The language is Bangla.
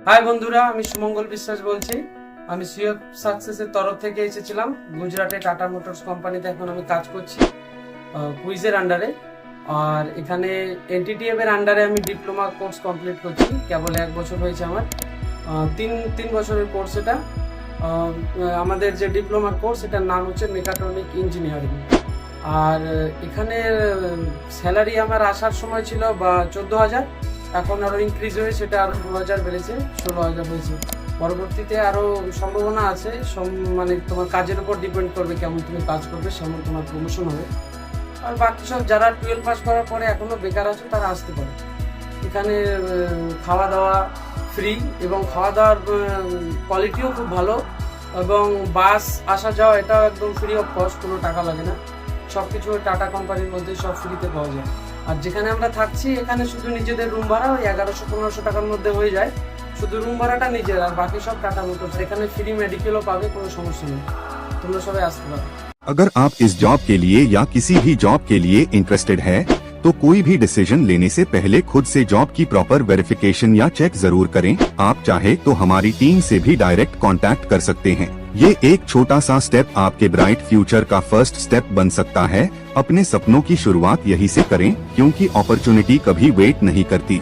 হাই বন্ধুরা, আমি সুমঙ্গল বিশ্বাস বলছি। আমি সিও সাকসেসের তরফ থেকে এসেছিলাম। গুজরাটে টাটা মোটরস কোম্পানিতে এখন আমি কাজ করছি কুইজের আন্ডারে। আর এখানে এনটিটিএফ এর আন্ডারে আমি ডিপ্লোমা কোর্স কমপ্লিট করছি। কেবল 1 বছর হয়েছে আমার। তিন বছরের কোর্স এটা। আমাদের যে ডিপ্লোমার কোর্স এটার নাম হচ্ছে মেকাট্রনিক ইঞ্জিনিয়ারিং। আর এখানে স্যালারি আমার আসার সময় ছিল 14,000, এখন আরো ইনক্রিজ হয়ে সেটা আরো 2,000 বেড়েছে, 16,000 হয়েছে। পরবর্তীতে আরো সম্ভাবনা আছে, মানে তোমার কাজের উপর ডিপেন্ড করবে, কেমন তুমি কাজ করবে সেমন তোমার প্রমোশন হবে। আর বাকি সব যারা 12 পাস করার পরে এখনো বেকার আছে তারা আসতে পারে। এখানে খাওয়া দাওয়া ফ্রি, এবং খাওয়া দাওয়ার কোয়ালিটিও খুব ভালো, এবং বাস আসা যাওয়া এটাও একদম ফ্রি অফ কস্ট, কোনো টাকা লাগে না। সবকিছু টাটা কোম্পানির মধ্যে সব ফ্রিতে পাওয়া যায়। আর যেখানে আমরা থাকছি এখানে শুধু নিজেদের রুম ভাড়া ওই 1100-1500 টাকার মধ্যে হয়ে যায়, শুধু রুম ভাড়াটা নিজের, আর বাকি সব টাটা মোটরস। এখানে ফ্রি মেডিকেলও পাবে, কোনো সমস্যা নেই। তোমরা সবাই আসতে পারো। अगर आप इस जॉब के लिए या किसी भी जॉब के लिए इंटरेस्टेड है तो कोई भी डिसीजन लेने से पहले खुद से जॉब की प्रॉपर वेरिफिकेशन या चेक जरूर करें। आप चाहे तो हमारी टीम से भी डायरेक्ट कांटेक्ट कर सकते हैं। ये एक छोटा सा स्टेप आपके ब्राइट फ्यूचर का फर्स्ट स्टेप बन सकता है। अपने सपनों की शुरुआत यही से करें, क्योंकि अपॉर्चुनिटी कभी वेट नहीं करती।